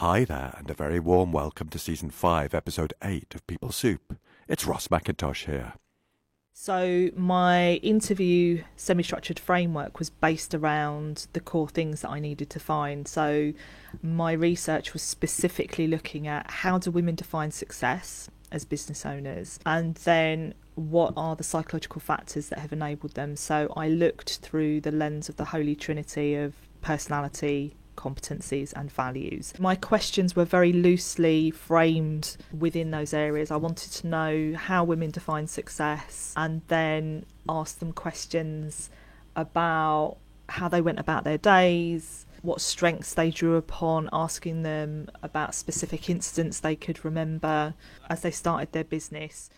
Hi there, and a very warm welcome to Season 5, Episode 8 of People Soup. It's Ross McIntosh here. So my interview semi-structured framework was based around the core things that I needed to find. So my research was specifically looking at how do women define success as business owners, and then what are the psychological factors that have enabled them. So I looked through the lens of the Holy Trinity of personality, competencies and values. My questions were very loosely framed within those areas. I wanted to know how women define success, and then ask them questions about how they went about their days, what strengths they drew upon, asking them about specific incidents they could remember as they started their business.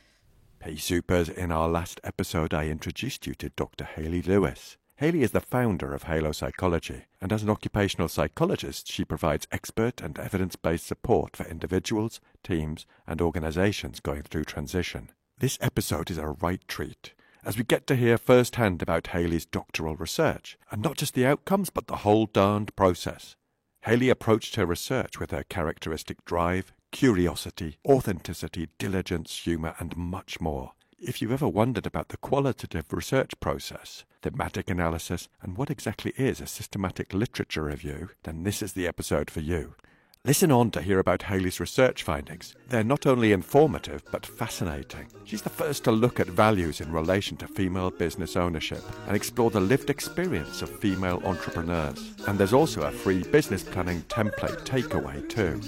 Hey Supers, in our last episode I introduced you to Dr. Hayley Lewis. Hayley is the founder of Halo Psychology, and as an occupational psychologist, she provides expert and evidence-based support for individuals, teams, and organizations going through transition. This episode is a right treat, as we get to hear firsthand about Hayley's doctoral research, and not just the outcomes, but the whole darned process. Hayley approached her research with her characteristic drive, curiosity, authenticity, diligence, humour, and much more. If you've ever wondered about the qualitative research process, thematic analysis, and what exactly is a systematic literature review, then this is the episode for you. Listen on to hear about Hayley's research findings. They're not only informative, but fascinating. She's the first to look at values in relation to female business ownership and explore the lived experience of female entrepreneurs. And there's also a free business planning template takeaway too.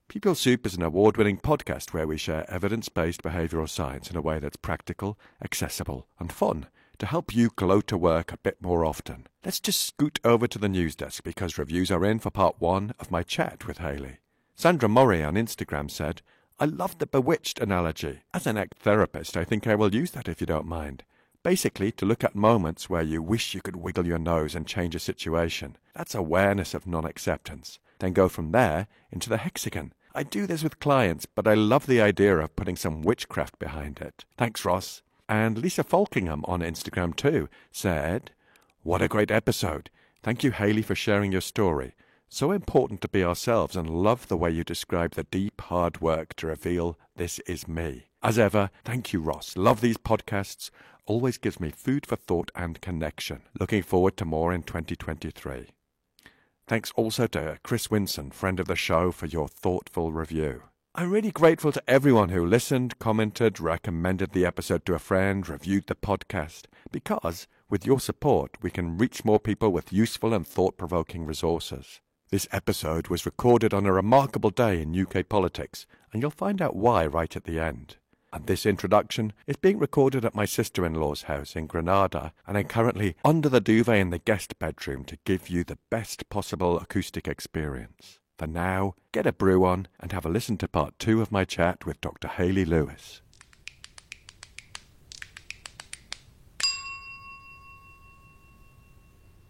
People Soup is an award-winning podcast where we share evidence-based behavioural science in a way that's practical, accessible and fun to help you glow to work a bit more often. Let's just scoot over to the news desk because reviews are in for part 1 of my chat with Hayley. Sandra Murray on Instagram said, "I love the bewitched analogy. As an act-therapist, I think I will use that if you don't mind. Basically, to look at moments where you wish you could wiggle your nose and change a situation. That's awareness of non-acceptance. Then go from there into the hexagon. I do this with clients, but I love the idea of putting some witchcraft behind it. Thanks, Ross." And Lisa Falkingham on Instagram too said, "What a great episode. Thank you, Hayley, for sharing your story. So important to be ourselves, and love the way you describe the deep, hard work to reveal this is me. As ever, thank you, Ross. Love these podcasts. Always gives me food for thought and connection. Looking forward to more in 2023. Thanks also to Chris Winson, friend of the show, for your thoughtful review. I'm really grateful to everyone who listened, commented, recommended the episode to a friend, reviewed the podcast, because with your support we can reach more people with useful and thought-provoking resources. This episode was recorded on a remarkable day in UK politics, and you'll find out why right at the end. And this introduction is being recorded at my sister-in-law's house in Granada, and I'm currently under the duvet in the guest bedroom to give you the best possible acoustic experience. For now, get a brew on and have a listen to part 2 of my chat with Dr. Hayley Lewis.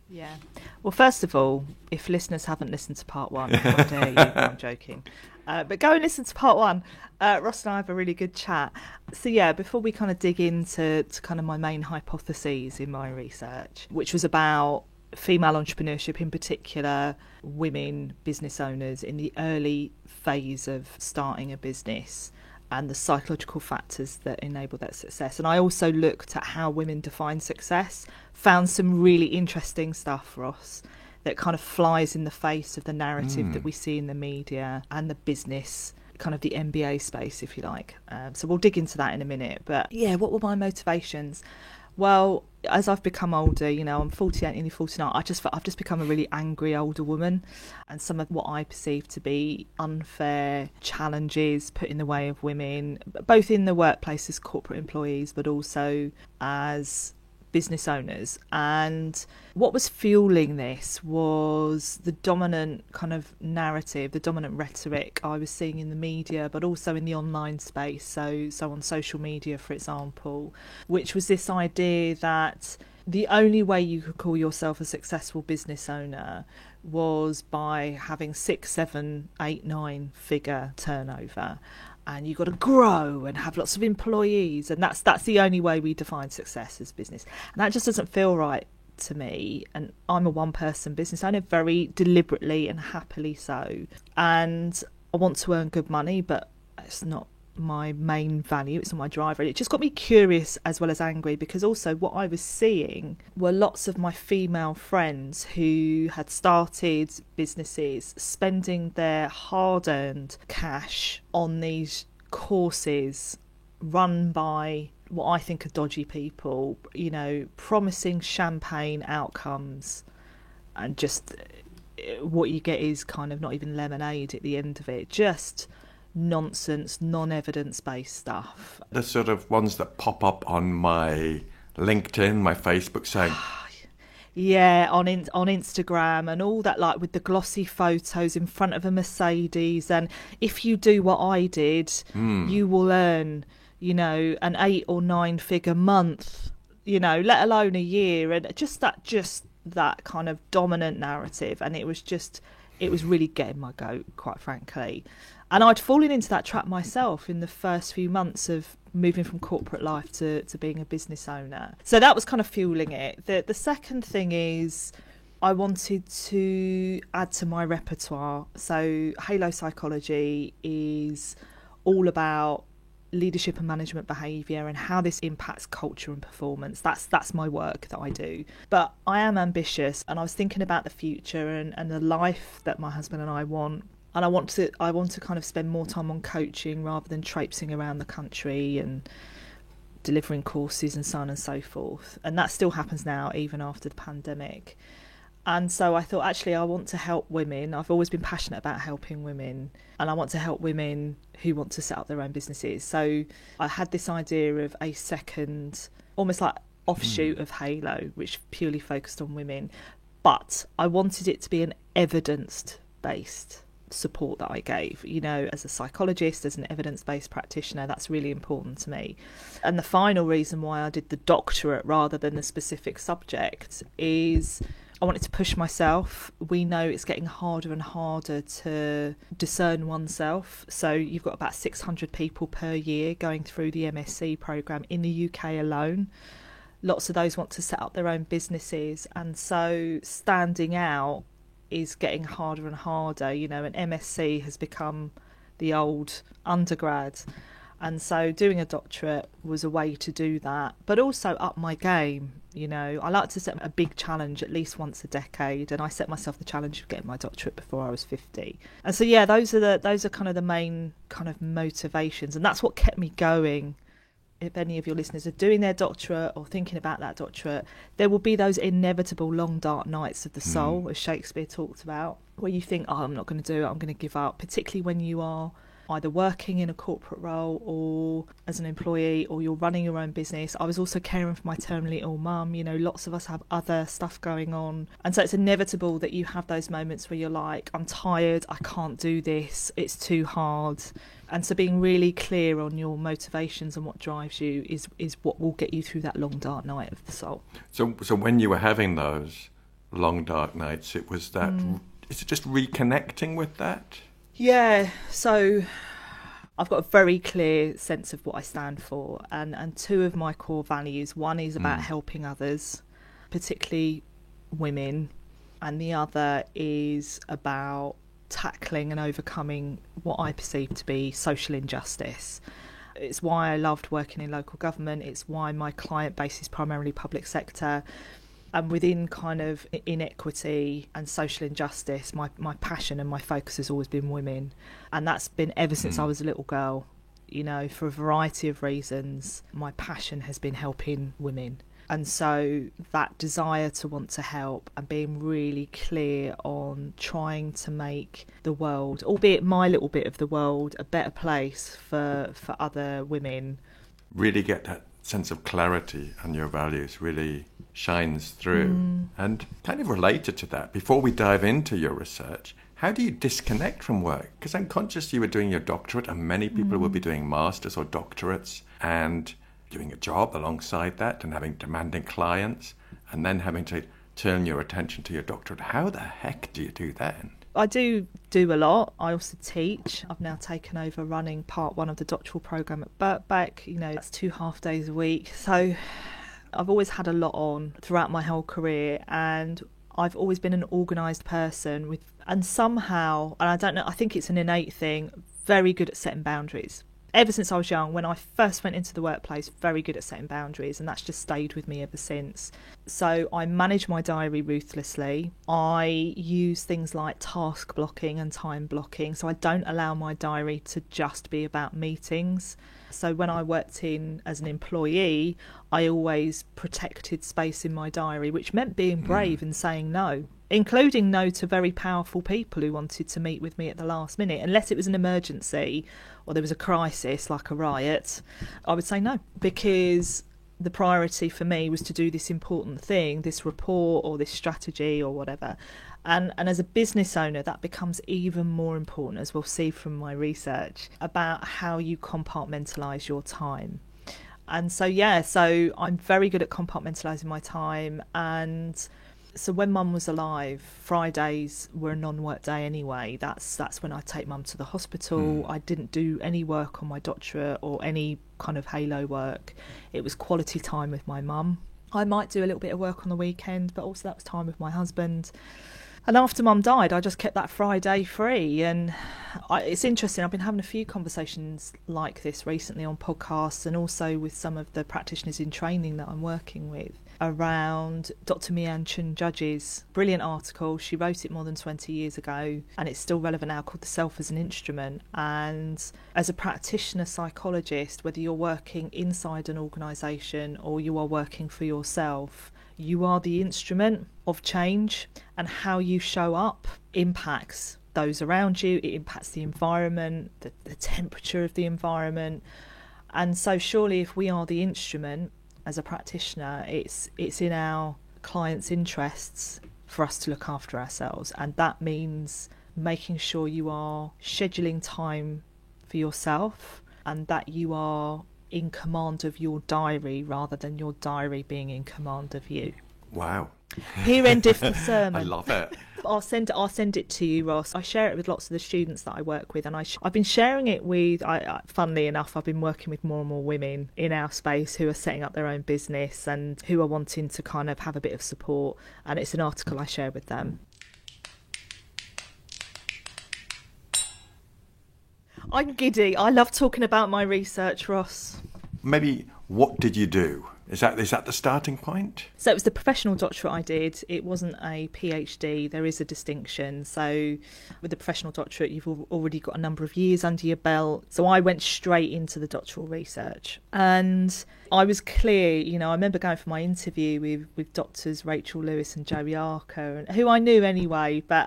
Yeah. Well, first of all, if listeners haven't listened to part 1, how dare you? I'm joking. But go and listen to part 1. Ross and I have a really good chat. So yeah, before we kind of dig into kind of my main hypotheses in my research, which was about female entrepreneurship, in particular women business owners in the early phase of starting a business, and the psychological factors that enable that success. And I also looked at how women define success, found some really interesting stuff, Ross, that kind of flies in the face of the narrative that we see in the media and the business, kind of the MBA space, if you like. So we'll dig into that in a minute. But yeah, what were my motivations? Well, as I've become older, you know, I'm 48, nearly 49, I've just become a really angry older woman, and some of what I perceive to be unfair challenges put in the way of women, both in the workplace as corporate employees, but also as business owners. And what was fueling this was the dominant kind of narrative, the dominant rhetoric I was seeing in the media, but also in the online space, so on social media, for example, which was this idea that the only way you could call yourself a successful business owner was by having 6, 7, 8, 9 figure turnover. And you've got to grow and have lots of employees. And that's the only way we define success as business. And that just doesn't feel right to me. And I'm a one-person business owner, very deliberately and happily so. And I want to earn good money, but it's not my main value, it's not my driver. And it just got me curious as well as angry, because also what I was seeing were lots of my female friends who had started businesses spending their hard-earned cash on these courses run by what I think are dodgy people, you know, promising champagne outcomes, and just what you get is kind of not even lemonade at the end of it, just nonsense, non-evidence-based stuff. The sort of ones that pop up on my LinkedIn, my Facebook saying... Yeah, on Instagram and all that, like with the glossy photos in front of a Mercedes, and if you do what I did, you will earn, you know, an 8 or 9 figure month, you know, let alone a year, and just that kind of dominant narrative. And it was really getting my goat, quite frankly. And I'd fallen into that trap myself in the first few months of moving from corporate life to being a business owner. So that was kind of fueling it. The second thing is I wanted to add to my repertoire. So Halo Psychology is all about leadership and management behaviour and how this impacts culture and performance. That's my work that I do. But I am ambitious, and I was thinking about the future and the life that my husband and I want. And I want to kind of spend more time on coaching rather than traipsing around the country and delivering courses and so on and so forth. And that still happens now, even after the pandemic. And so I thought, actually, I want to help women. I've always been passionate about helping women, and I want to help women who want to set up their own businesses. So I had this idea of a second, almost like offshoot of Halo, which purely focused on women. But I wanted it to be an evidence-based support that I gave, you know, as a psychologist, as an evidence-based practitioner. That's really important to me. And the final reason why I did the doctorate rather than the specific subject is I wanted to push myself. We know it's getting harder and harder to discern oneself. So you've got about 600 people per year going through the MSc programme in the UK alone. Lots of those want to set up their own businesses, and so standing out is getting harder and harder. You know, an MSc has become the old undergrad, and so doing a doctorate was a way to do that, but also up my game. You know, I like to set a big challenge at least once a decade, and I set myself the challenge of getting my doctorate before I was 50. And so yeah, those are kind of the main kind of motivations, and that's what kept me going. If any of your listeners are doing their doctorate or thinking about that doctorate, there will be those inevitable long dark nights of the soul, as Shakespeare talked about, where you think, oh, I'm not going to do it, I'm going to give up, particularly when you are either working in a corporate role or as an employee, or you're running your own business. I was also caring for my terminally ill mum. You know, lots of us have other stuff going on. And so it's inevitable that you have those moments where you're like, I'm tired, I can't do this, it's too hard. And so being really clear on your motivations and what drives you is what will get you through that long dark night of the soul. So when you were having those long dark nights, it was that, is it just reconnecting with that? Yeah, so I've got a very clear sense of what I stand for, and two of my core values. One is about helping others, particularly women, and the other is about tackling and overcoming what I perceive to be social injustice. It's why I loved working in local government. It's why my client base is primarily public sector. And within kind of inequity and social injustice, my passion and my focus has always been women. And that's been ever since I was a little girl. You know, for a variety of reasons, my passion has been helping women. And so that desire to want to help and being really clear on trying to make the world, albeit my little bit of the world, a better place for other women. Really get that sense of clarity and your values really shines through. And kind of related to that, before we dive into your research, how do you disconnect from work? Because I'm conscious you were doing your doctorate, and many people will be doing masters or doctorates and doing a job alongside that and having demanding clients, and then having to turn your attention to your doctorate. How the heck do you do that? I do a lot. I also teach. I've now taken over running part 1 of the doctoral programme at Birkbeck. That's 2 half days a week. So I've always had a lot on throughout my whole career, and I've always been an organised person and somehow, and I don't know, I think it's an innate thing, very good at setting boundaries. Ever since I was young, when I first went into the workplace, very good at setting boundaries, and that's just stayed with me ever since. So I manage my diary ruthlessly. I use things like task blocking and time blocking, so I don't allow my diary to just be about meetings. So when I worked as an employee, I always protected space in my diary, which meant being brave and saying no, including no to very powerful people who wanted to meet with me at the last minute. Unless it was an emergency or there was a crisis like a riot, I would say no, because the priority for me was to do this important thing, this report or this strategy or whatever. And as a business owner, that becomes even more important, as we'll see from my research, about how you compartmentalise your time. And so I'm very good at compartmentalising my time. And so when Mum was alive, Fridays were a non-work day anyway. That's when I take Mum to the hospital. I didn't do any work on my doctorate or any kind of halo work. It was quality time with my mum. I might do a little bit of work on the weekend, but also that was time with my husband. And after Mum died, I just kept that Friday free. And it's interesting, I've been having a few conversations like this recently on podcasts and also with some of the practitioners in training that I'm working with around Dr. Mian Chun-Judge's brilliant article. She wrote it more than 20 years ago and it's still relevant now, called The Self as an Instrument. And as a practitioner psychologist, whether you're working inside an organisation or you are working for yourself, you are the instrument of change, and how you show up impacts those around you. It impacts the environment, the temperature of the environment. And so surely if we are the instrument as a practitioner, it's in our clients' interests for us to look after ourselves. And that means making sure you are scheduling time for yourself and that you are in command of your diary rather than your diary being in command of you. Wow. Here endeth the sermon. I love it. I'll send it to you, Ross. I share it with lots of the students that I work with, and I've been sharing it with, funnily enough, I've been working with more and more women in our space who are setting up their own business and who are wanting to kind of have a bit of support, and it's an article I share with them. I'm giddy. I love talking about my research, Ross. Maybe what did you do? Is that the starting point? So it was the professional doctorate I did. It wasn't a PhD. There is a distinction. So with the professional doctorate, you've already got a number of years under your belt. So I went straight into the doctoral research. And I was clear, I remember going for my interview with doctors Rachel Lewis and Joe Yarker, who I knew anyway, but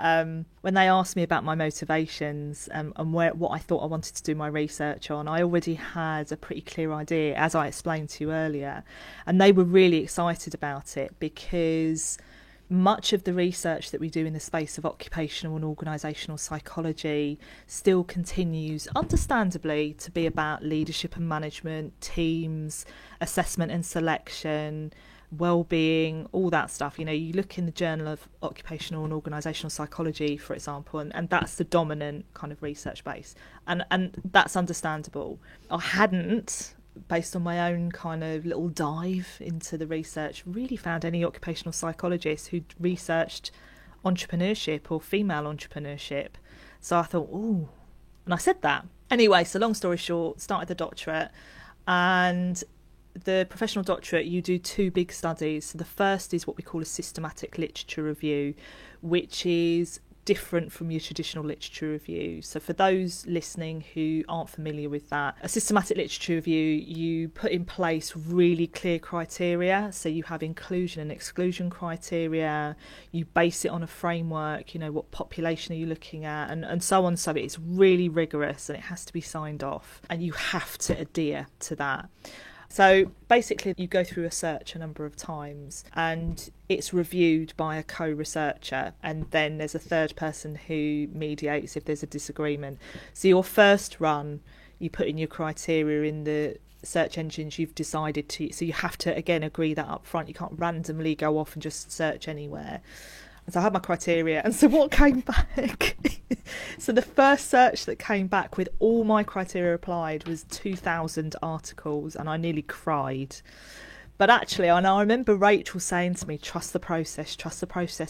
when they asked me about my motivations and what I thought I wanted to do my research on, I already had a pretty clear idea, as I explained to you earlier. And they were really excited about it because much of the research that we do in the space of occupational and organisational psychology still continues, understandably, to be about leadership and management, teams, assessment and selection, well-being, all that stuff. You look in the Journal of Occupational and Organisational Psychology, for example, and that's the dominant kind of research base. And that's understandable. I hadn't, based on my own kind of little dive into the research, really found any occupational psychologists who'd researched entrepreneurship or female entrepreneurship. So I thought, ooh, and I said that. Anyway, so long story short, started the doctorate, and the professional doctorate, you do two big studies. So the first is what we call a systematic literature review, which is different from your traditional literature review. So for those listening who aren't familiar with that, a systematic literature review, you put in place really clear criteria. So you have inclusion and exclusion criteria, you base it on a framework, what population are you looking at, and so on. So it's really rigorous and it has to be signed off and you have to adhere to that. So basically you go through a search a number of times and it's reviewed by a co-researcher, and then there's a third person who mediates if there's a disagreement. So your first run, you put in your criteria in the search engines you've decided to, so you have to again agree that up front. You can't randomly go off and just search anywhere. And so I had my criteria, and so what came back so the first search that came back with all my criteria applied was 2,000 articles, and I nearly cried. But actually, and I remember Rachel saying to me, trust the process,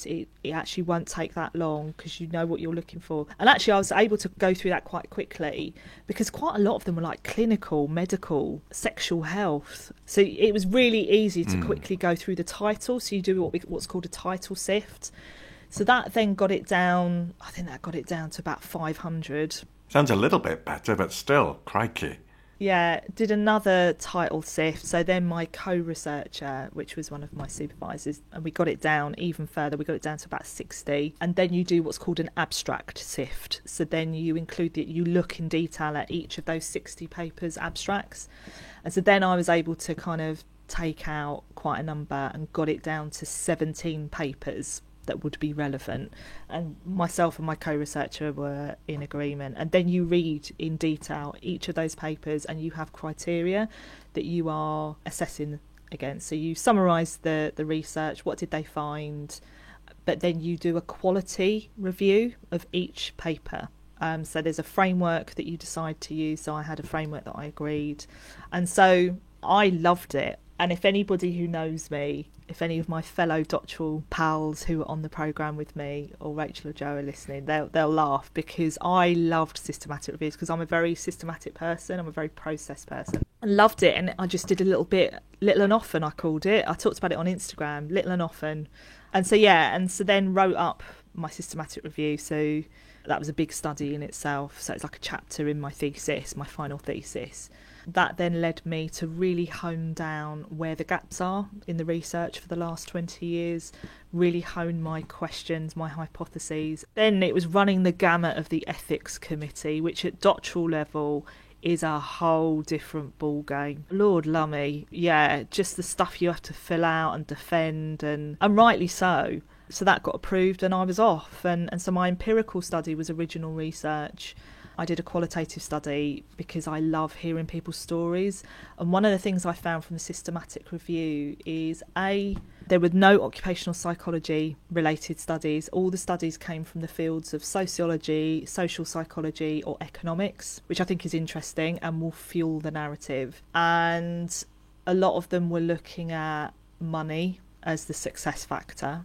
it actually won't take that long because you know what you're looking for. And actually I was able to go through that quite quickly because quite a lot of them were like clinical, medical, sexual health. So it was really easy to quickly go through the title. So you do what's called a title sift. So that then got it down, I think that got it down to about 500. Sounds a little bit better, but still, crikey. Yeah, did another title sift. So then my co-researcher, which was one of my supervisors, and we got it down even further. We got it down to about 60. And then you do what's called an abstract sift. So then you include you look in detail at each of those 60 papers abstracts. And so then I was able to kind of take out quite a number and got it down to 17 papers that would be relevant, and myself and my co-researcher were in agreement. And then you read in detail each of those papers and you have criteria that you are assessing against. So you summarise the research, what did they find, but then you do a quality review of each paper. So there's a framework that you decide to use. So I had a framework that I agreed, and so I loved it. And if anybody who knows me, if any of my fellow doctoral pals who are on the programme with me, or Rachel or Joe are listening, they'll laugh, because I loved systematic reviews because I'm a very systematic person. I'm a very process person. I loved it, and I just did a little and often, I called it. I talked about it on Instagram, little and often. And so, yeah, and so then wrote up my systematic review. So that was a big study in itself. So it's like a chapter in my thesis, my final thesis. That then led me to really hone down where the gaps are in the research for the last 20 years, really hone my questions, my hypotheses. Then it was running the gamut of the ethics committee, which at doctoral level is a whole different ball game. Lord lummy, yeah, just the stuff you have to fill out and defend, and rightly so. So that got approved and I was off. And so my empirical study was original research. I did a qualitative study because I love hearing people's stories. And one of the things I found from the systematic review is, there were no occupational psychology related studies. All the studies came from the fields of sociology, social psychology, or economics, which I think is interesting and will fuel the narrative. And a lot of them were looking at money as the success factor.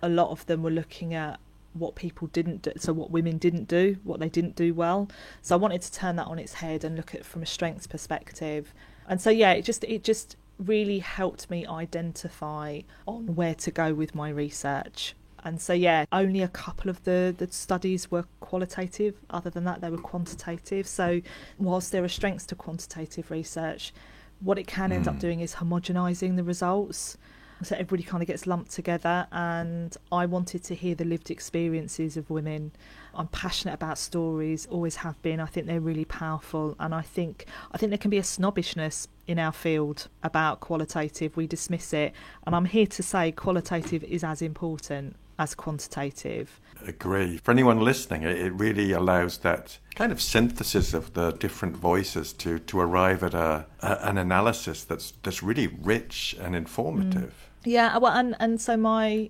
A lot of them were looking at what people didn't do, so what women didn't do, what they didn't do well. So I wanted to turn that on its head and look at it from a strengths perspective. And so yeah, it just really helped me identify on where to go with my research. And so yeah, only a couple of the studies were qualitative. Other than that, they were quantitative. So whilst there are strengths to quantitative research, what it can end up doing is homogenising the results. So everybody kind of gets lumped together, and I wanted to hear the lived experiences of women. I'm passionate about stories, always have been. I think they're really powerful, and I think there can be a snobbishness in our field about qualitative. We dismiss it, and I'm here to say qualitative is as important as quantitative. Agree. For anyone listening, it really allows that kind of synthesis of the different voices to arrive at an analysis that's really rich and informative. Yeah, well, and so my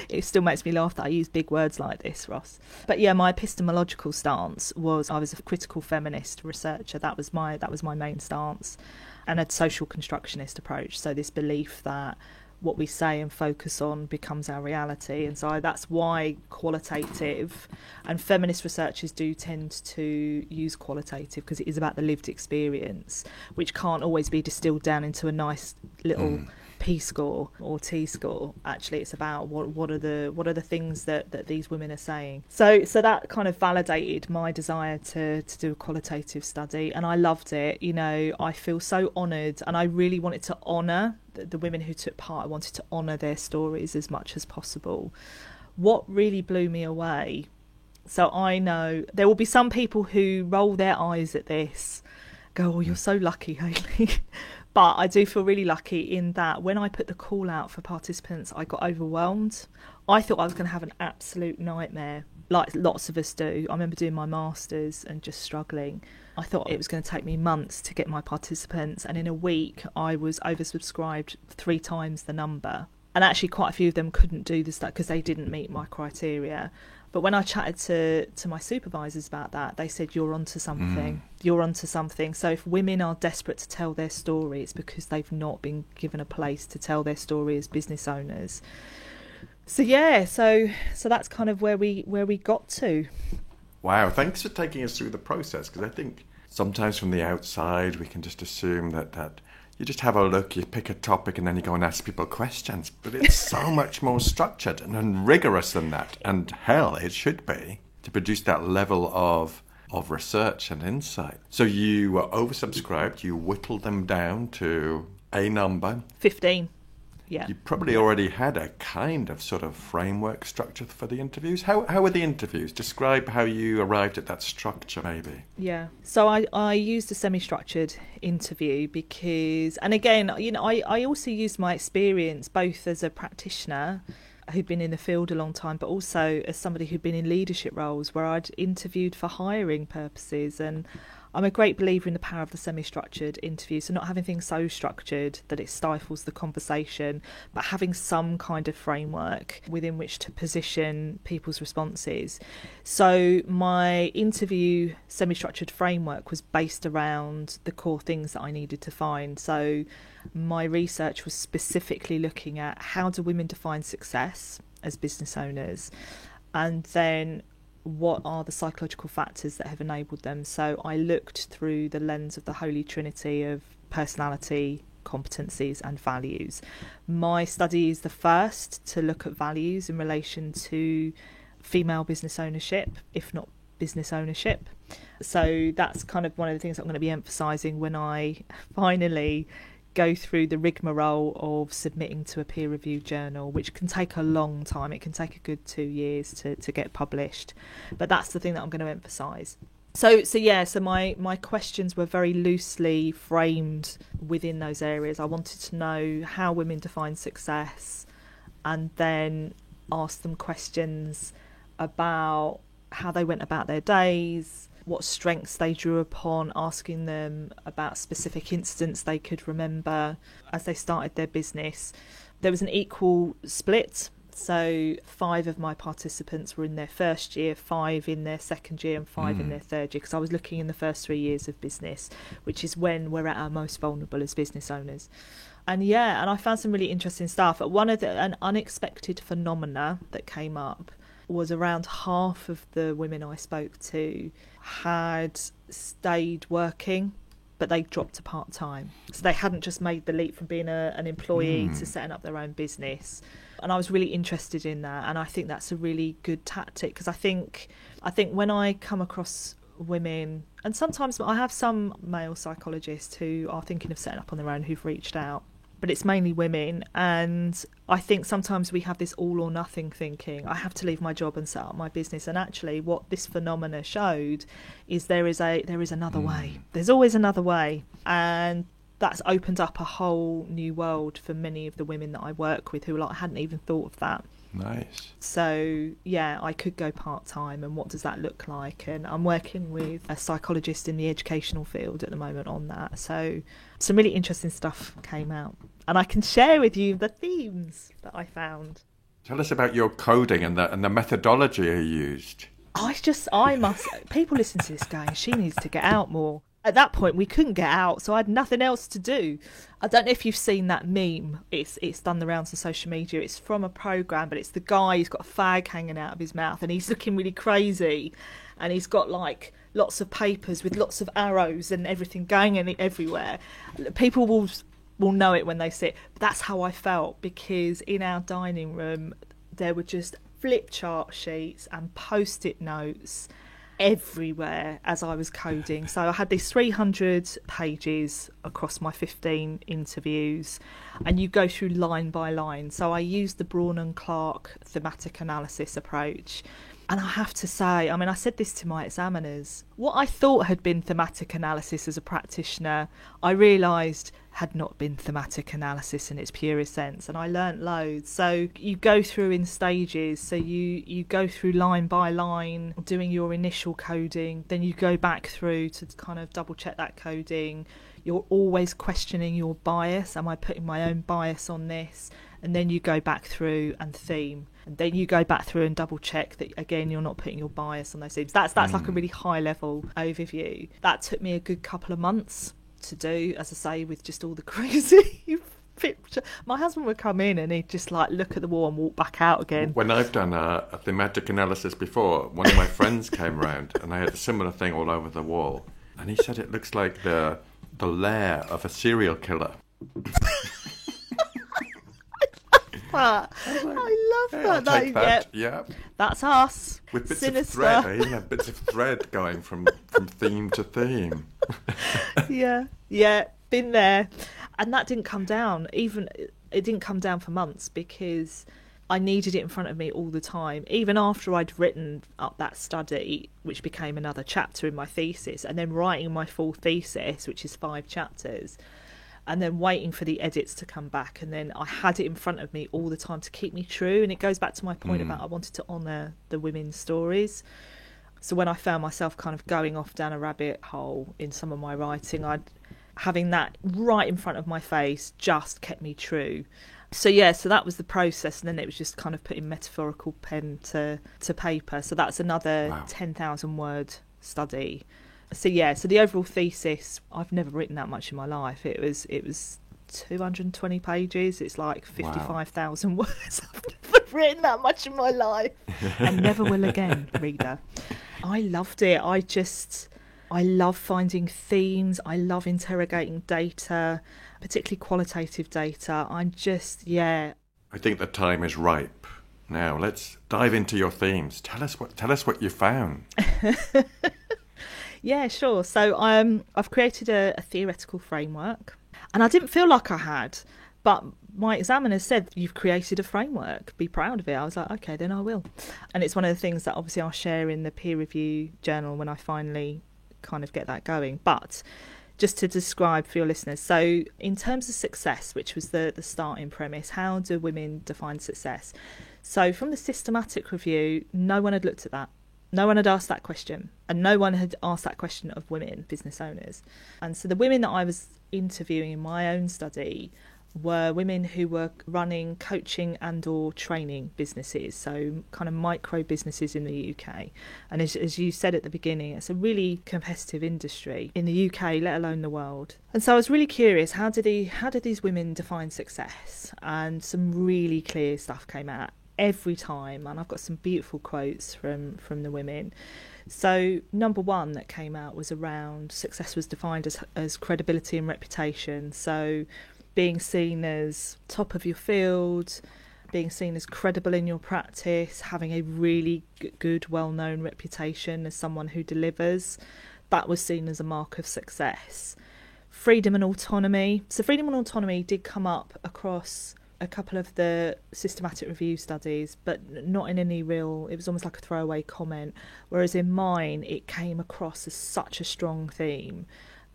it still makes me laugh that I use big words like this, Ross. But yeah, my epistemological stance was I was a critical feminist researcher. That was my main stance, and a social constructionist approach. So this belief that what we say and focus on becomes our reality. And so that's why qualitative, and feminist researchers do tend to use qualitative, because it is about the lived experience, which can't always be distilled down into a nice little P score or T score. Actually, it's about what are the things that these women are saying. So that kind of validated my desire to do a qualitative study, and I loved it. You know, I feel so honoured, and I really wanted to honour the women who took part. I wanted to honour their stories as much as possible. What really blew me away, so I know there will be some people who roll their eyes at this, go, "Oh, you're so lucky, Hayley." But I do feel really lucky in that when I put the call out for participants, I got overwhelmed. I thought I was going to have an absolute nightmare like lots of us do. I remember doing my masters and just struggling. I thought it was going to take me months to get my participants, and in a week I was oversubscribed 3 times the number. And actually quite a few of them couldn't do this because they didn't meet my criteria. But when I chatted to my supervisors about that, they said, you're onto something. You're onto something. So if women are desperate to tell their story, it's because they've not been given a place to tell their story as business owners. So yeah, so that's kind of where we got to. Wow, thanks for taking us through the process, because I think sometimes from the outside we can just assume that you just have a look, you pick a topic, and then you go and ask people questions. But it's so much more structured and rigorous than that. And hell, it should be, to produce that level of research and insight. So you were oversubscribed, you whittled them down to a number. 15. Yeah. You probably already had a kind of sort of framework structure for the interviews. How were the interviews? Describe how you arrived at that structure, maybe. Yeah. So I used a semi-structured interview because, and again, I also used my experience both as a practitioner who'd been in the field a long time, but also as somebody who'd been in leadership roles where I'd interviewed for hiring purposes. And I'm a great believer in the power of the semi-structured interview. So not having things so structured that it stifles the conversation, but having some kind of framework within which to position people's responses. So my interview semi-structured framework was based around the core things that I needed to find. So my research was specifically looking at how do women define success as business owners, and then what are the psychological factors that have enabled them. So I looked through the lens of the holy trinity of personality, competencies and values. My study is the first to look at values in relation to female business ownership, if not business ownership. So that's kind of one of the things I'm going to be emphasising when I finally go through the rigmarole of submitting to a peer-reviewed journal, which can take a long time. It can take a good 2 years to get published. But that's the thing that I'm going to emphasise. So my questions were very loosely framed within those areas. I wanted to know how women define success, and then ask them questions about how they went about their days, what strengths they drew upon, asking them about specific incidents they could remember as they started their business. There was an equal split. So 5 of my participants were in their first year, 5 in their second year and 5 in their third year, because I was looking in the first 3 years of business, which is when we're at our most vulnerable as business owners. And I found some really interesting stuff. An unexpected phenomena that came up was around half of the women I spoke to had stayed working, but they dropped to part-time. So they hadn't just made the leap from being an employee to setting up their own business. And I was really interested in that. And I think that's a really good tactic, because I think when I come across women, and sometimes I have some male psychologists who are thinking of setting up on their own who've reached out, but it's mainly women. And I think sometimes we have this all or nothing thinking. I have to leave my job and set up my business. And actually what this phenomena showed is there is another way. There's always another way. And that's opened up a whole new world for many of the women that I work with who I hadn't even thought of that. Nice. So, I could go part-time, and what does that look like? And I'm working with a psychologist in the educational field at the moment on that. So some really interesting stuff came out. And I can share with you the themes that I found. Tell us about your coding and the methodology you used. People listen to this going, she needs to get out more. At that point, we couldn't get out, so I had nothing else to do. I don't know if you've seen that meme. It's done the rounds on social media. It's from a programme, but it's the guy who's got a fag hanging out of his mouth, and he's looking really crazy, and he's got like lots of papers with lots of arrows and everything going in it everywhere. People will know it when they see it. But that's how I felt, because in our dining room, there were just flip chart sheets and post-it notes everywhere as I was coding. So I had these 300 pages across my 15 interviews, and you go through line by line. So I used the Braun and Clark thematic analysis approach, And I have to say, I mean, I said this to my examiners, what I thought had been thematic analysis as a practitioner, I realised had not been thematic analysis in its purest sense, and I learnt loads. So you go through in stages, so you go through line by line, doing your initial coding, then you go back through to kind of double check that coding. You're always questioning your bias. Am I putting my own bias on this? And then you go back through and theme. And then you go back through and double check that, again, you're not putting your bias on those themes. That's like a really high level overview. That took me a good couple of months to do, as I say, with just all the crazy picture. My husband would come in and he'd just like look at the wall and walk back out again. When I've done a thematic analysis before, one of my friends came round and I had a similar thing all over the wall. And he said it looks like the lair of a serial killer. I love that. That. Yeah. That's us. With bits Sinister. of thread. Yeah, bits of thread going from theme to theme. Yeah, been there. And that didn't come down. It didn't come down for months because I needed it in front of me all the time. Even after I'd written up that study, which became another chapter in my thesis, and then writing my full thesis, which is 5 chapters, and then waiting for the edits to come back, and then I had it in front of me all the time to keep me true. And it goes back to my point about I wanted to honour the women's stories. So when I found myself kind of going off down a rabbit hole in some of my writing, having that right in front of my face just kept me true. So that was the process, and then it was just kind of putting metaphorical pen to paper. So that's another 10,000 word study. So the overall thesis, I've never written that much in my life. It was 220 pages. It's like 55,000 words. I've never written that much in my life, and never will again, reader. I loved it. I love finding themes. I love interrogating data, particularly qualitative data. I think the time is ripe. Now let's dive into your themes. Tell us what you found. Yeah, sure. So I've created a theoretical framework, and I didn't feel like I had, but my examiner said, you've created a framework, be proud of it. I was like, okay, then I will. And it's one of the things that obviously I'll share in the peer review journal when I finally kind of get that going. But just to describe for your listeners, so in terms of success, which was the starting premise, how do women define success? So from the systematic review, no one had looked at that. No one had asked that question, and no one had asked that question of women business owners. And so the women that I was interviewing in my own study were women who were running coaching and or training businesses, so kind of micro businesses in the UK. And as you said at the beginning, it's a really competitive industry in the UK, let alone the world. And so I was really curious, how did these women define success? And some really clear stuff came out every time, and I've got some beautiful quotes from the women. So number one that came out was around success was defined as credibility and reputation. So being seen as top of your field, being seen as credible in your practice, having a really good, well-known reputation as someone who delivers, that was seen as a mark of success. Freedom and autonomy. So freedom and autonomy did come up across a couple of the systematic review studies, but not in any real, it was almost like a throwaway comment, whereas in mine it came across as such a strong theme.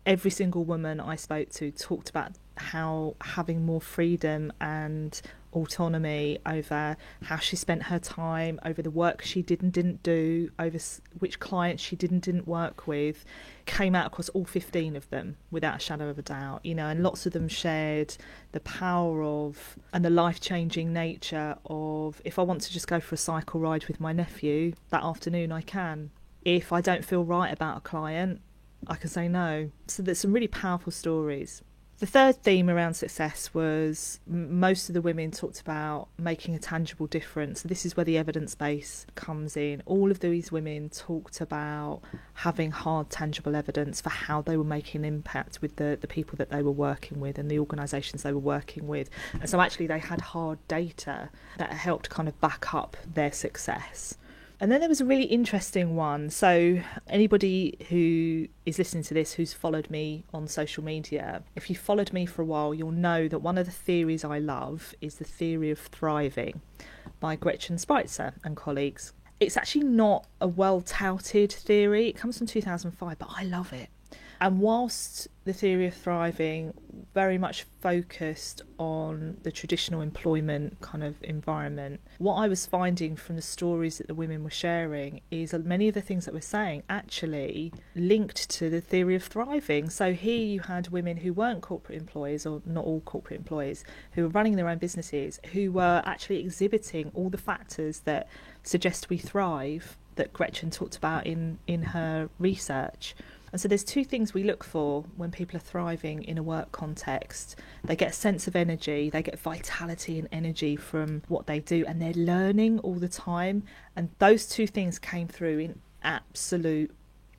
Every single woman I spoke to talked about how having more freedom and autonomy over how she spent her time, over the work she did and didn't do, over which clients she did and didn't work with, came out across all 15 of them without a shadow of a doubt, and lots of them shared the power of and the life-changing nature of, if I want to just go for a cycle ride with my nephew that afternoon, I can. If I don't feel right about a client, I can say no. So there's some really powerful stories. The third theme around success was most of the women talked about making a tangible difference. So this is where the evidence base comes in. All of these women talked about having hard, tangible evidence for how they were making an impact with the people that they were working with and the organisations they were working with. And so actually they had hard data that helped kind of back up their success. And then there was a really interesting one. So anybody who is listening to this who's followed me on social media, if you've followed me for a while, you'll know that one of the theories I love is the theory of thriving by Gretchen Spreitzer and colleagues. It's actually not a well-touted theory. It comes from 2005, but I love it. And whilst the theory of thriving very much focused on the traditional employment kind of environment, what I was finding from the stories that the women were sharing is that many of the things that we're saying actually linked to the theory of thriving. So here you had women who weren't corporate employees, or not all corporate employees, who were running their own businesses, who were actually exhibiting all the factors that suggest we thrive, that Gretchen talked about in her research. And so there's two things we look for when people are thriving in a work context. They get a sense of energy, they get vitality and energy from what they do, and they're learning all the time. And those two things came through in absolute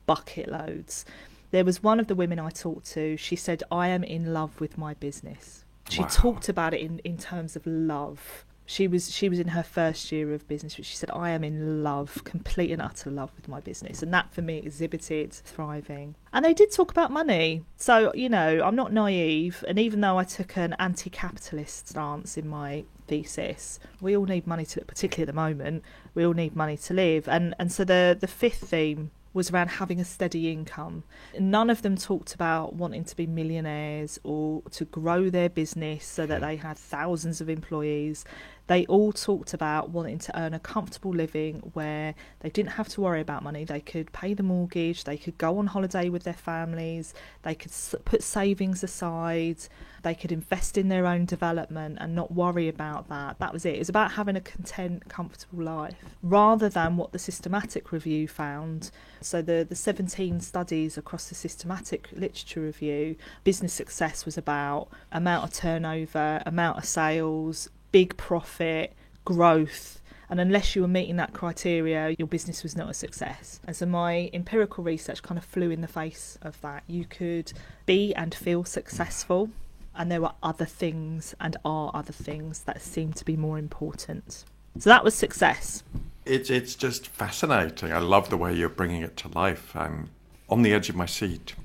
bucket loads. There was one of the women I talked to, she said, I am in love with my business. She talked about it in terms of love. She was in her first year of business, but she said, I am in love, complete and utter love with my business. And that for me exhibited thriving. And they did talk about money. So, you know, I'm not naive. And even though I took an anti-capitalist stance in my thesis, we all need money to live, particularly at the moment. We all need money to live. And so the fifth theme was around having a steady income. None of them talked about wanting to be millionaires or to grow their business so that they had thousands of employees. They all talked about wanting to earn a comfortable living where they didn't have to worry about money. They could pay the mortgage, they could go on holiday with their families, they could put savings aside, they could invest in their own development and not worry about that. That was it. It was about having a content, comfortable life, rather than what the systematic review found. So the 17 studies across the systematic literature review, business success was about amount of turnover, amount of sales, big profit, growth. And unless you were meeting that criteria, your business was not a success. And so my empirical research kind of flew in the face of that. You could be and feel successful, and there were other things and are other things that seem to be more important. So that was success. It's just fascinating. I love the way you're bringing it to life. I'm on the edge of my seat.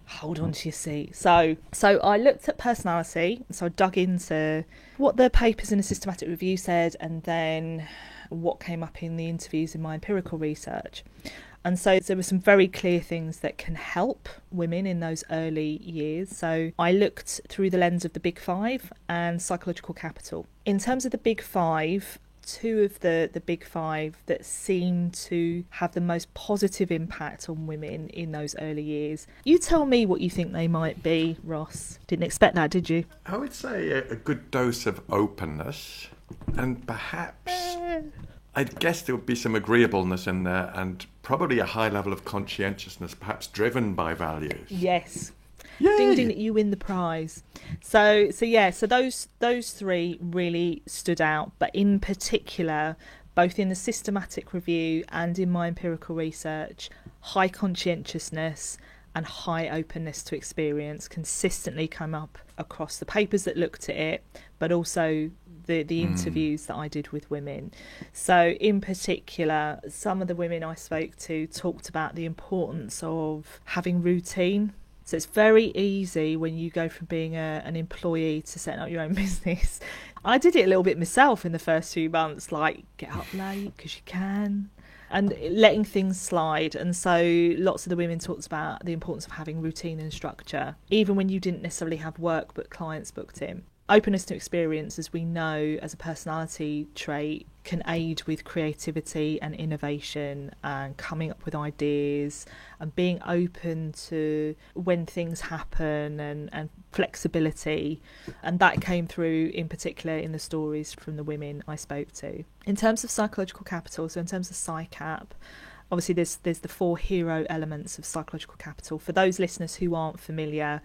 Hold on to your seat. So I looked at personality. So I dug into what the papers in a systematic review said, and then what came up in the interviews in my empirical research. And so there were some very clear things that can help women in those early years. So I looked through the lens of the Big Five and psychological capital. In terms of the Big Five, two of the Big Five that seem to have the most positive impact on women in those early years. You tell me what you think they might be, Ross. Didn't expect that, did you? I would say a good dose of openness, and perhaps, I'd guess there would be some agreeableness in there, and probably a high level of conscientiousness, perhaps driven by values. Yes. Yay! Ding ding, you win the prize. So those three really stood out, but in particular, both in the systematic review and in my empirical research, high conscientiousness and high openness to experience consistently come up across the papers that looked at it, but also the interviews that I did with women. So in particular, some of the women I spoke to talked about the importance of having routine. So it's very easy when you go from being an employee to setting up your own business. I did it a little bit myself in the first few months, like get up late because you can, and letting things slide. And so lots of the women talked about the importance of having routine and structure, even when you didn't necessarily have work but clients booked in. Openness to experience, as we know, as a personality trait, can aid with creativity and innovation and coming up with ideas and being open to when things happen and flexibility. And that came through in particular in the stories from the women I spoke to. In terms of psychological capital, so in terms of PsyCap, obviously there's the 4 hero elements of psychological capital. For those listeners who aren't familiar,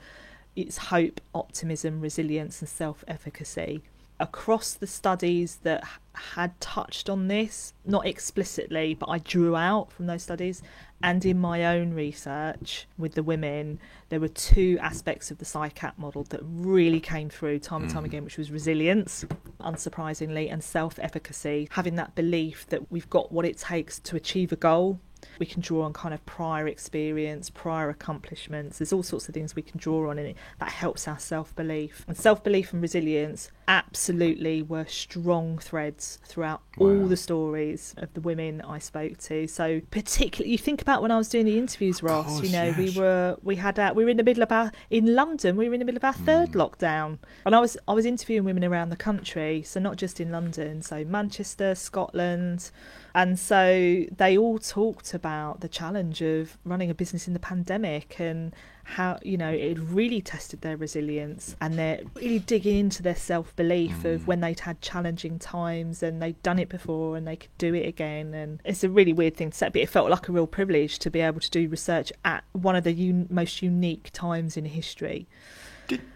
it's hope, optimism, resilience and self-efficacy. Across the studies that had touched on this, not explicitly, but I drew out from those studies, and in my own research with the women, there were 2 aspects of the PsyCap model that really came through time and time again, which was resilience, unsurprisingly, and self-efficacy, having that belief that we've got what it takes to achieve a goal. We can draw on kind of prior experience, prior accomplishments. There's all sorts of things we can draw on in it that helps our self-belief. And self-belief and resilience absolutely were strong threads throughout all the stories of the women I spoke to. So particularly, you think about when I was doing the interviews, Ross, course, you know, yes. we were in the middle of in London, we were in the middle of our third lockdown. And I was interviewing women around the country, so not just in London, so Manchester, Scotland. And so they all talked about the challenge of running a business in the pandemic and how, you know, it really tested their resilience, and they're really digging into their self-belief of when they'd had challenging times and they'd done it before and they could do it again. And it's a really weird thing to say, but it felt like a real privilege to be able to do research at one of the most unique times in history.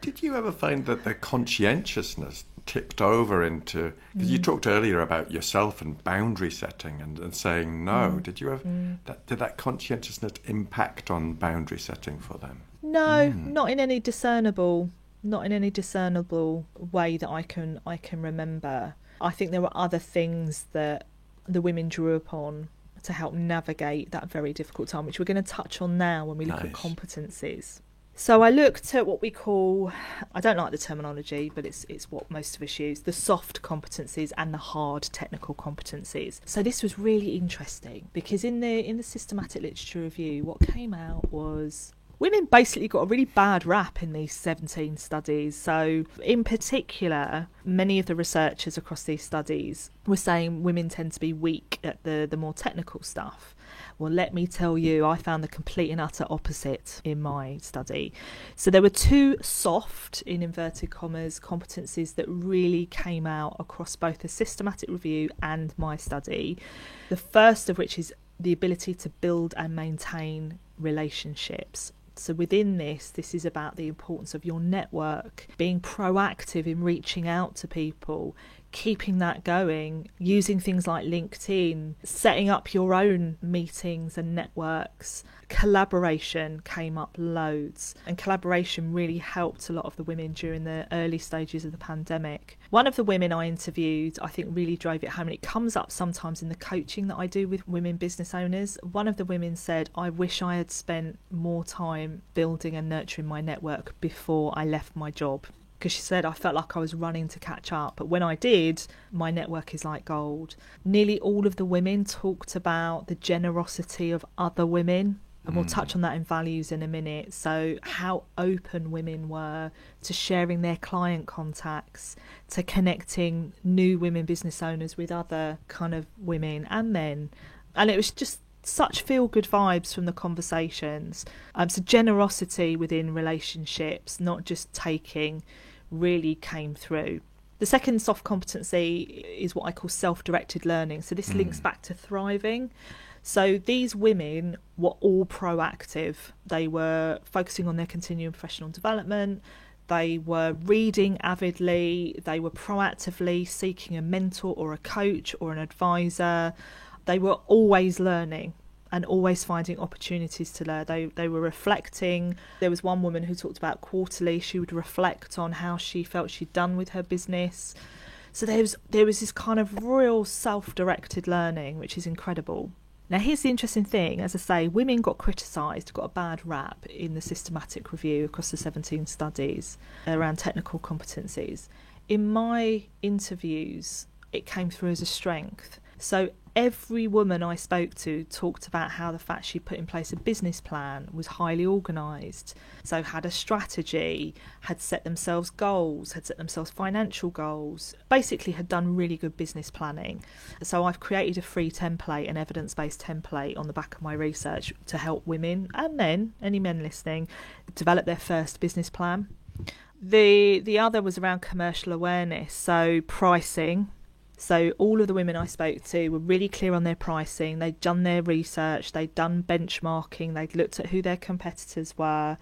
Did you ever find that the conscientiousness tipped over into, because you talked earlier about yourself and boundary setting and saying no, did you ever, did that conscientiousness impact on boundary setting for them? No, not in any discernible way that I can remember. I think there were other things that the women drew upon to help navigate that very difficult time, which we're going to touch on now when we look at competencies. So I looked at what we call, I don't like the terminology, but it's what most of us use, the soft competencies and the hard technical competencies. So this was really interesting because in the systematic literature review, what came out was women basically got a really bad rap in these 17 studies. So in particular, many of the researchers across these studies were saying women tend to be weak at the more technical stuff. Well, let me tell you, I found the complete and utter opposite in my study. So there were two soft, in inverted commas, competencies that really came out across both the systematic review and my study. The first of which is the ability to build and maintain relationships. So within this is about the importance of your network, being proactive in reaching out to people, keeping that going, using things like LinkedIn, setting up your own meetings and networks. Collaboration came up loads, and collaboration really helped a lot of the women during the early stages of the pandemic. One of the women I interviewed, I think, really drove it home, and it comes up sometimes in the coaching that I do with women business owners. One of the women said, I wish I had spent more time building and nurturing my network before I left my job. Because she said, I felt like I was running to catch up, but when I did, my network is like gold. Nearly all of the women talked about the generosity of other women, and we'll touch on that in values in a minute. So how open women were to sharing their client contacts, to connecting new women business owners with other kind of women and men. And it was just such feel-good vibes from the conversations. So generosity within relationships, not just taking, really came through. The second soft competency is what I call self-directed learning. So this links back to thriving. So these women were all proactive. They were focusing on their continuing professional development. They were reading avidly. They were proactively seeking a mentor or a coach or an advisor. They were always learning and always finding opportunities to learn. They were reflecting. There was one woman who talked about quarterly. She would reflect on how she felt she'd done with her business. So there was this kind of real self-directed learning, which is incredible. Now, here's the interesting thing. As I say, women got criticised, got a bad rap in the systematic review across the 17 studies around technical competencies. In my interviews, it came through as a strength. So every woman I spoke to talked about how the fact she put in place a business plan, was highly organised, so had a strategy, had set themselves goals, had set themselves financial goals, basically had done really good business planning. So I've created a free template, an evidence-based template on the back of my research to help women and men, any men listening, develop their first business plan. The other was around commercial awareness, so pricing. So all of the women I spoke to were really clear on their pricing. They'd done their research, they'd done benchmarking, they'd looked at who their competitors were.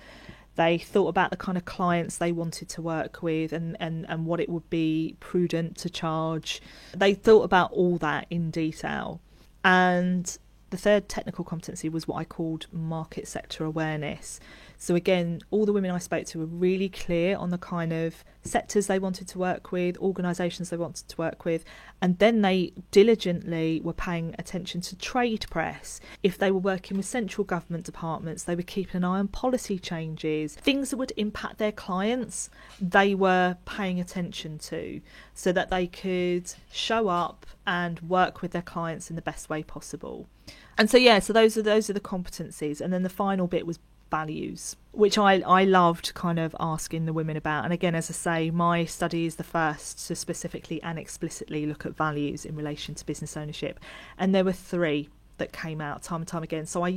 They thought about the kind of clients they wanted to work with and what it would be prudent to charge. They thought about all that in detail. And the third technical competency was what I called market sector awareness. So again, all the women I spoke to were really clear on the kind of sectors they wanted to work with, organisations they wanted to work with, and then they diligently were paying attention to trade press. If they were working with central government departments, they were keeping an eye on policy changes, things that would impact their clients, they were paying attention to, so that they could show up and work with their clients in the best way possible. And so so those are the competencies. And then the final bit was values, which I loved kind of asking the women about. And again, as I say, my study is the first to specifically and explicitly look at values in relation to business ownership. And there were 3 that came out time and time again. So I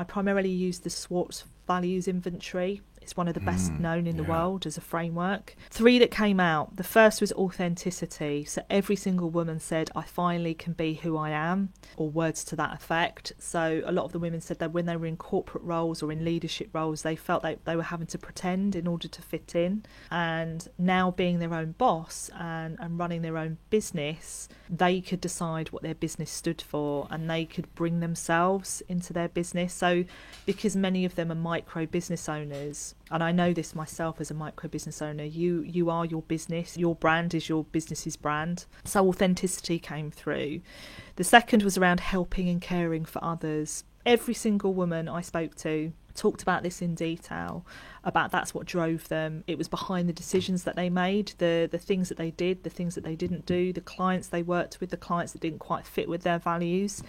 primarily used the Schwartz Values Inventory. It's one of the best known in the world as a framework. 3 that came out. The first was authenticity. So every single woman said, I finally can be who I am, or words to that effect. So a lot of the women said that when they were in corporate roles or in leadership roles, they felt like they were having to pretend in order to fit in. And now being their own boss and running their own business, they could decide what their business stood for, and they could bring themselves into their business. So because many of them are micro business owners, and I know this myself as a micro business owner, you are your business. Your brand is your business's brand. So authenticity came through. The second was around helping and caring for others. Every single woman I spoke to talked about this in detail, about that's what drove them. It was behind the decisions that they made, the things that they did, the things that they didn't do, the clients they worked with, the clients that didn't quite fit with their values.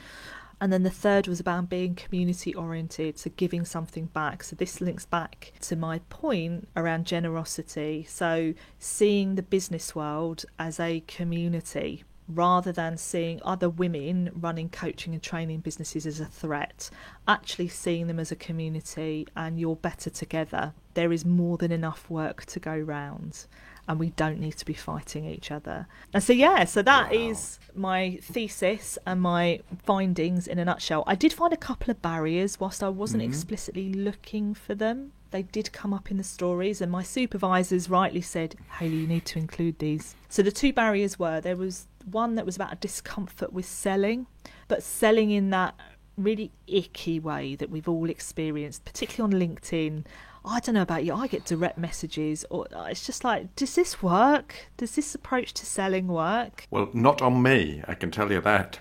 And then the third was about being community oriented, so giving something back. So this links back to my point around generosity. So seeing the business world as a community rather than seeing other women running coaching and training businesses as a threat, actually seeing them as a community, and you're better together. There is more than enough work to go round, and we don't need to be fighting each other. And so that is my thesis and my findings in a nutshell. I did find a couple of barriers whilst I wasn't explicitly looking for them. They did come up in the stories, and my supervisors rightly said, Hayley, you need to include these. So the 2 barriers were, there was one that was about a discomfort with selling, but selling in that really icky way that we've all experienced, particularly on LinkedIn. I don't know about you, I get direct messages, or it's just like, does this work? Does this approach to selling work? Well, not on me, I can tell you that.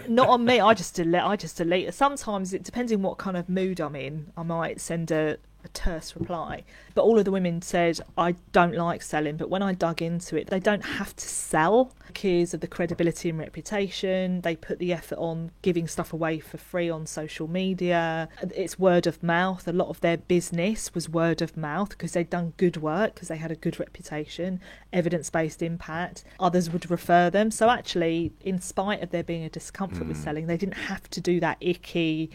Not on me, I just delete. Sometimes it depends on what kind of mood I'm in. I might send a terse reply. But all of the women said, I don't like selling, but when I dug into it, they don't have to sell because of the credibility and reputation. They put the effort on giving stuff away for free on social media. It's word of mouth. A lot of their business was word of mouth because they'd done good work, because they had a good reputation, evidence-based impact. Others would refer them. So actually, in spite of there being a discomfort with selling, they didn't have to do that icky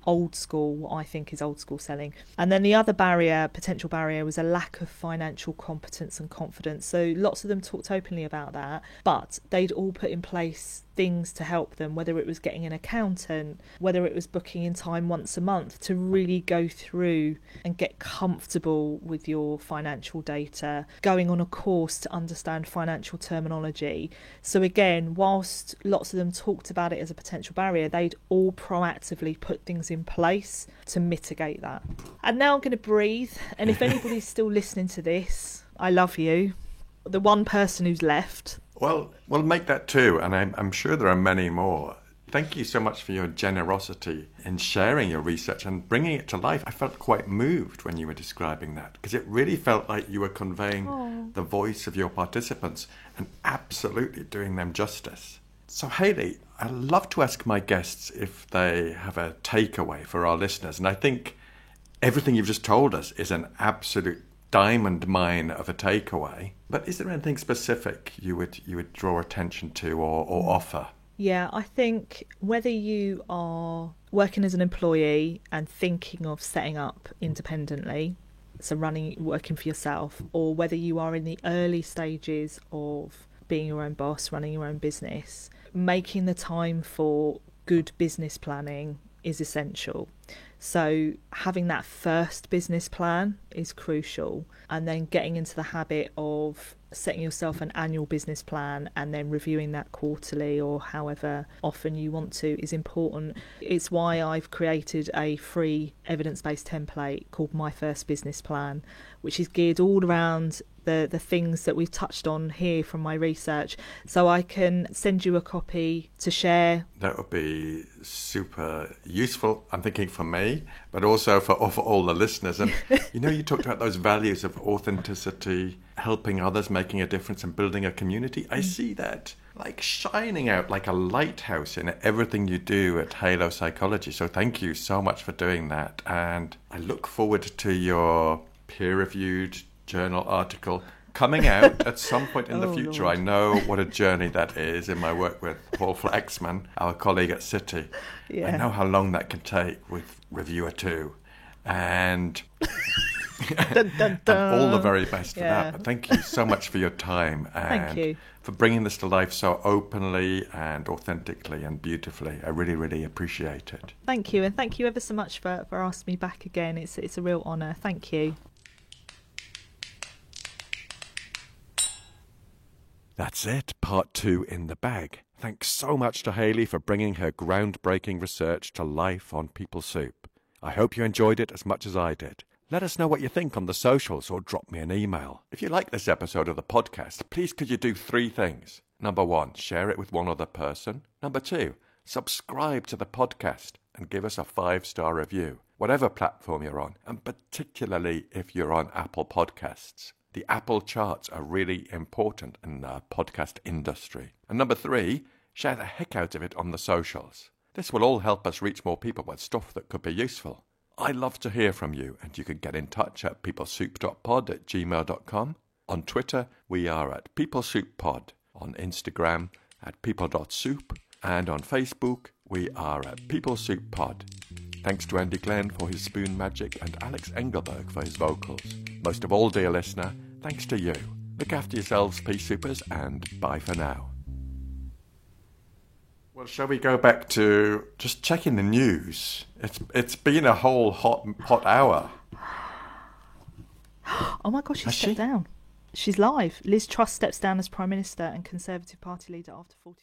old school, what I think is old school selling. And then the other potential barrier, was a lack of financial competence and confidence. So lots of them talked openly about that, but they'd all put in place things to help them, whether it was getting an accountant, whether it was booking in time once a month to really go through and get comfortable with your financial data, going on a course to understand financial terminology. So again, whilst lots of them talked about it as a potential barrier, they'd all proactively put things in place to mitigate that. And now I'm going to breathe, and if anybody's still listening to this, I love you. The one person who's left, Well, we'll make that 2, and I'm sure there are many more. Thank you so much for your generosity in sharing your research and bringing it to life. I felt quite moved when you were describing that, because it really felt like you were conveying the voice of your participants and absolutely doing them justice. So, Hayley, I love to ask my guests if they have a takeaway for our listeners, and I think everything you've just told us is an absolute diamond mine of a takeaway. But is there anything specific you would draw attention to or offer? Yeah, I think whether you are working as an employee and thinking of setting up independently, so working for yourself, or whether you are in the early stages of being your own boss, running your own business, making the time for good business planning is essential. So having that first business plan is crucial, and then getting into the habit of setting yourself an annual business plan and then reviewing that quarterly or however often you want to is important. It's why I've created a free evidence-based template called My First Business Plan, which is geared all around the things that we've touched on here from my research. So I can send you a copy to share. That would be super useful, I'm thinking, for me, but also for all the listeners. And you talked about those values of authenticity, helping others, making a difference, and building a community. I see that like shining out like a lighthouse in everything you do at Halo Psychology. So thank you so much for doing that. And I look forward to your peer-reviewed journal article coming out at some point in the future. Lord. I know what a journey that is in my work with Paul Flaxman, our colleague at City. Yeah. I know how long that can take with Reviewer 2. And, Dun, dun, dun. and all the very best for Yeah. that. But thank you so much for your time and Thank you. for bringing this to life so openly and authentically and beautifully. I really, really appreciate it. Thank you, and thank you ever so much for asking me back again. It's a real honour. Thank you. That's it, part 2 in the bag. Thanks so much to Hayley for bringing her groundbreaking research to life on People Soup. I hope you enjoyed it as much as I did. Let us know what you think on the socials or drop me an email. If you like this episode of the podcast, please could you do 3 things? Number 1, share it with one other person. Number 2, subscribe to the podcast and give us a 5-star review, whatever platform you're on, and particularly if you're on Apple Podcasts. The Apple charts are really important in the podcast industry. And number 3, share the heck out of it on the socials. This will all help us reach more people with stuff that could be useful. I love to hear from you, and you can get in touch at peoplesoup.pod@gmail.com. On Twitter, we are at peoplesouppod. On Instagram, at people.soup. And on Facebook, we are at peoplesouppod. Thanks to Andy Glenn for his spoon magic and Alex Engelberg for his vocals. Most of all, dear listener, thanks to you. Look after yourselves, Pea Soupers, and bye for now. Well, shall we go back to just checking the news? It's been a whole hot hour. Oh my gosh, she Has stepped she? down. She's live. Liz Truss steps down as Prime Minister and Conservative Party leader after 40...